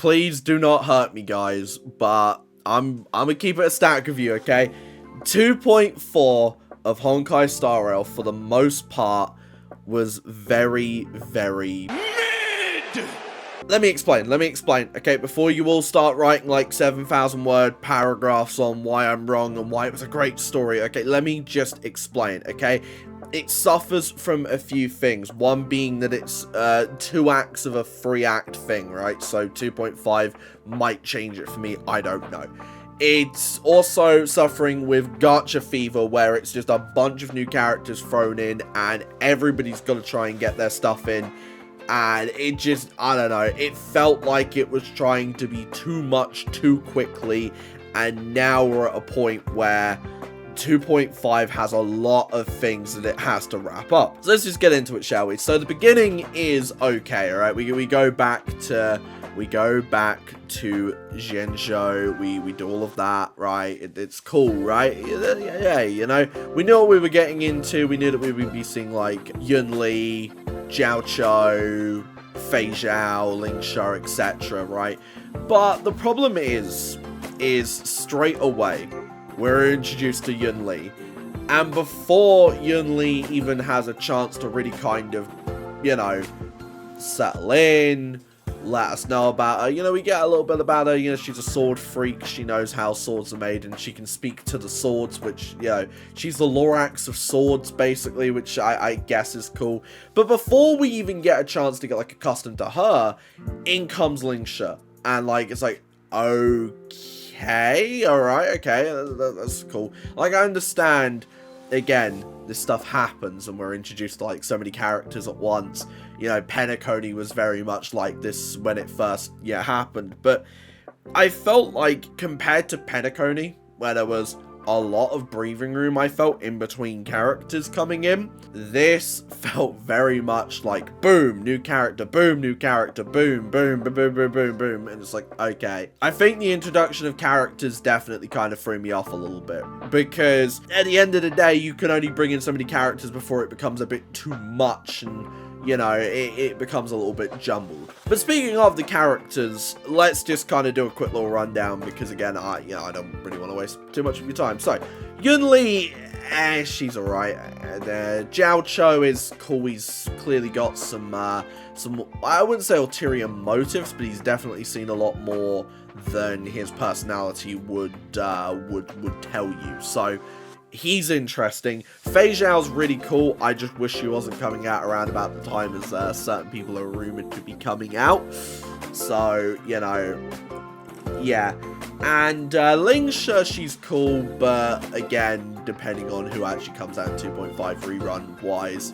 please do not hurt me, guys, but I'm gonna keep it a stack of you, okay? 2.4 of Honkai Star Rail, for the most part, was very, very mid! Let me explain, okay? Before you all start writing, like, 7,000 word paragraphs on why I'm wrong and why it was a great story, okay? Let me just explain, okay? It suffers from a few things. One being that it's 2 acts of a 3-act thing, right? So 2.5 might change it for me, I don't know. It's also suffering with gacha fever, where it's just a bunch of new characters thrown in and everybody's got to try and get their stuff in. And it just, I don't know, it felt like it was trying to be too much too quickly, and now we're at a point where 2.5 has a lot of things that it has to wrap up. So let's just get into it, shall we? So the beginning is okay, alright? We go back to Zhenzhou, we do all of that, right? It's cool, right? Yeah, you know, we knew what we were getting into. We knew that we would be seeing, like, Yunli, Jiao Chou, Fei Zhao, Ling Sha, etc., right? But the problem is straight away, we're introduced to Yunli, and before Yunli even has a chance to really kind of, you know, settle in, let us know about her, you know, we get a little bit about her. You know, she's a sword freak, she knows how swords are made, and she can speak to the swords, which, you know, she's the Lorax of swords, basically, which I guess is cool. But before we even get a chance to get, like, accustomed to her, in comes Ling Sha, and, like, it's like, okay, alright, okay, that's cool. Like, I understand, again, this stuff happens and we're introduced to, like, so many characters at once. You know, Penacony was very much like this when it first, happened. But I felt like, compared to Penacony, where there was a lot of breathing room, I felt, in between characters coming in, this felt very much like, boom, new character, boom, new character, boom, boom, boom, boom, boom, boom, boom, and it's like, okay. I think the introduction of characters definitely kind of threw me off a little bit, because at the end of the day, you can only bring in so many characters before it becomes a bit too much, and, you know, it becomes a little bit jumbled. But speaking of the characters, let's just kind of do a quick little rundown, because again, I don't really want to waste too much of your time. So, Yunli, she's alright. Jiao Chou is cool. He's clearly got some, I wouldn't say ulterior motives, but he's definitely seen a lot more than his personality would tell you. So, he's interesting. Fei Zhao's really cool. I just wish she wasn't coming out around about the time as certain people are rumored to be coming out. So, you know, yeah. And Ling Sha, she's cool, but again, depending on who actually comes out in 2.5 rerun wise,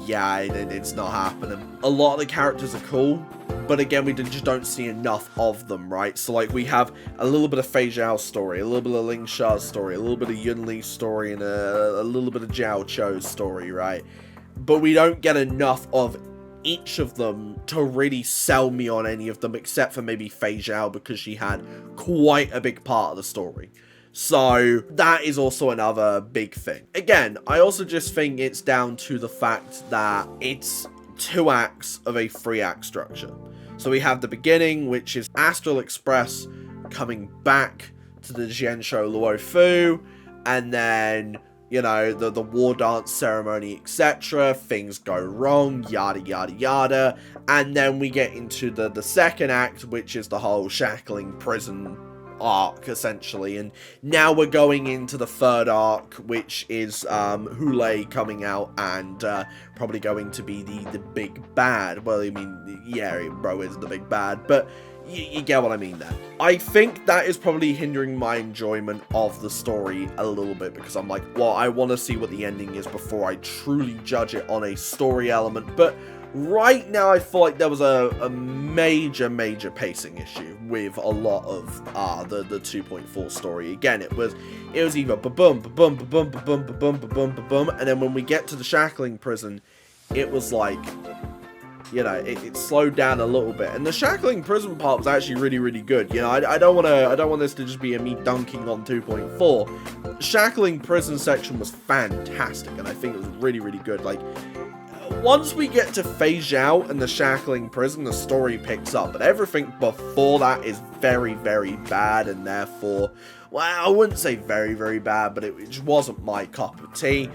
yeah, it's not happening. A lot of the characters are cool, but again, we just don't see enough of them, right? So, like, we have a little bit of Fei Zhao's story, a little bit of Ling Sha's story, a little bit of Yunli's story, and a little bit of Jiao Chou's story, right? But we don't get enough of each of them to really sell me on any of them, except for maybe Fei Zhao, because she had quite a big part of the story. So, that is also another big thing. Again, I also just think it's down to the fact that it's 2 acts of a 3-act structure. So we have the beginning, which is Astral Express coming back to the Zhenzhou Luofu, and then, you know, the war dance ceremony, etc. Things go wrong, yada yada yada, and then we get into the second act, which is the whole shackling prison arc, essentially, and now we're going into the third arc, which is Hule coming out and probably going to be the big bad. Well, I mean, yeah, bro is the big bad, but you get what I mean there. I think that is probably hindering my enjoyment of the story a little bit, because I'm like, well, I want to see what the ending is before I truly judge it on a story element. But right now, I feel like there was a major pacing issue with a lot of the 2.4 story. Again, it was either ba-boom, ba-boom, ba-boom, ba-boom, ba-boom, ba-boom, ba-boom, and then when we get to the shackling prison, it was like, you know, it slowed down a little bit. And the shackling prison part was actually really good. You know, I don't want this to just be a me dunking on 2.4. Shackling prison section was fantastic, and I think it was really good. Like, once we get to Fei Zhao and the shackling prison, the story picks up, but everything before that is very, very bad, and therefore, well, I wouldn't say very, very bad, but it just wasn't my cup of tea.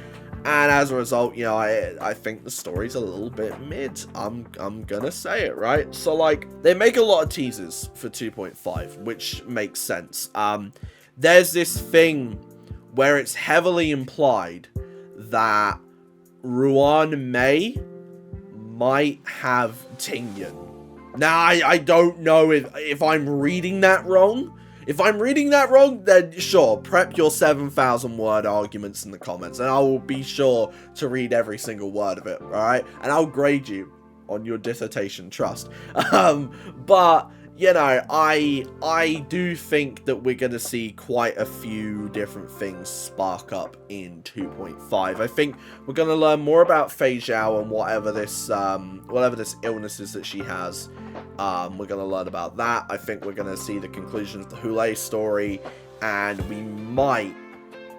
And as a result, you know, I think the story's a little bit mid. I'm gonna say it, right? So, like, they make a lot of teasers for 2.5, which makes sense. There's this thing where it's heavily implied that Ruan Mei might have Tingyan. Now, I don't know if I'm reading that wrong. If I'm reading that wrong, then sure, prep your 7,000 word arguments in the comments, and I will be sure to read every single word of it, alright? And I'll grade you on your dissertation, trust. But, you know, I do think that we're going to see quite a few different things spark up in 2.5. I think we're going to learn more about Fei Zhao and whatever this illness is that she has. We're going to learn about that. I think we're going to see the conclusion of the Hule story, and we might...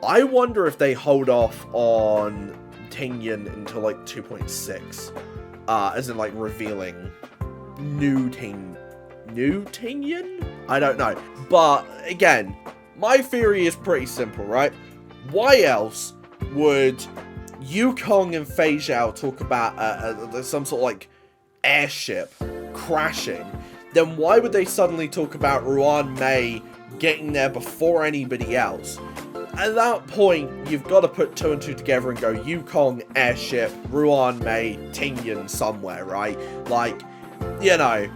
I wonder if they hold off on Tingyan until, like, 2.6. As in, like, revealing new Tingyan? I don't know. But, again, my theory is pretty simple, right? Why else would Yukong and Fei Zhao talk about some sort of, like, airship crashing? Then why would they suddenly talk about Ruan Mei getting there before anybody else? At that point, you've got to put 2 and 2 together and go Yukong, airship, Ruan Mei, Tingyan somewhere, right? Like, you know.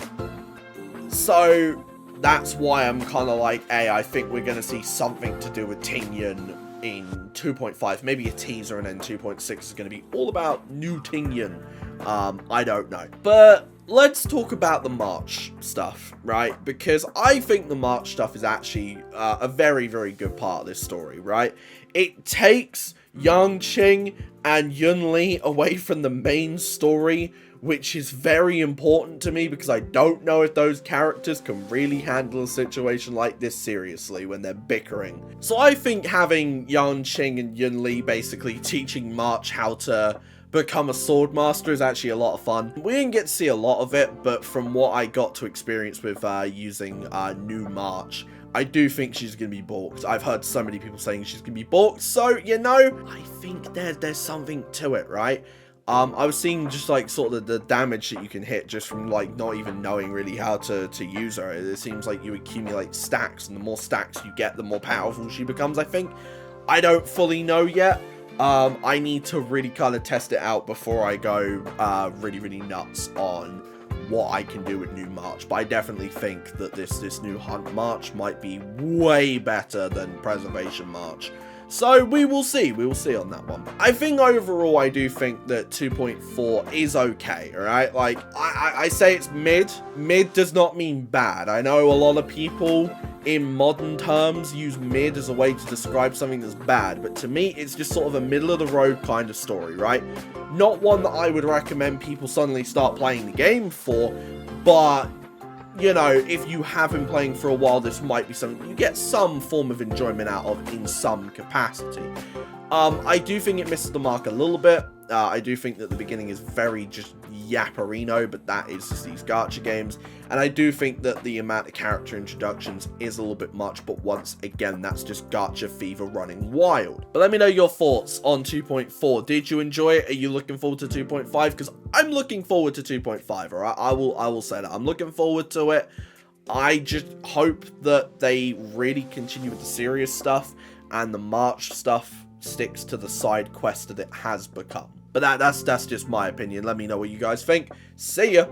So, that's why I'm kind of like, hey, I think we're going to see something to do with Tingyan in 2.5. Maybe a teaser, and then 2.6 is going to be all about new Tingyan. I don't know. But let's talk about the March stuff, right? Because I think the March stuff is actually a very, very good part of this story, right? It takes Yang Qing and Yun Li away from the main story, which is very important to me because I don't know if those characters can really handle a situation like this seriously when they're bickering. So I think having Yang Qing and Yun Li basically teaching March how to become a sword master is actually a lot of fun. We didn't get to see a lot of it, but from what I got to experience with using new March, I do think she's going to be balked. I've heard so many people saying she's going to be balked, so, you know, I think there's something to it, right? I was seeing just, like, sort of the damage that you can hit just from, like, not even knowing really how to use her. It seems like you accumulate stacks, and the more stacks you get, the more powerful she becomes, I think. I don't fully know yet. I need to really kind of test it out before I go really, really nuts on what I can do with new March. But I definitely think that this new Hunt March might be way better than Preservation March. So we will see. We will see on that one. I think overall, I do think that 2.4 is okay, alright? Like, I say it's mid. Mid does not mean bad. I know a lot of people in modern terms use mid as a way to describe something that's bad, but to me, it's just sort of a middle-of-the-road kind of story, right? Not one that I would recommend people suddenly start playing the game for, but, you know, if you have been playing for a while, this might be something you get some form of enjoyment out of in some capacity. I do think it misses the mark a little bit. I do think that the beginning is very just yapperino, but that is just these gacha games. And I do think that the amount of character introductions is a little bit much, but once again, that's just gacha fever running wild. But let me know your thoughts on 2.4. Did you enjoy it? Are you looking forward to 2.5? Because I'm looking forward to 2.5, alright? I will say that. I'm looking forward to it. I just hope that they really continue with the serious stuff, and the March stuff sticks to the side quest that it has become. But that's just my opinion. Let me know what you guys think. See ya!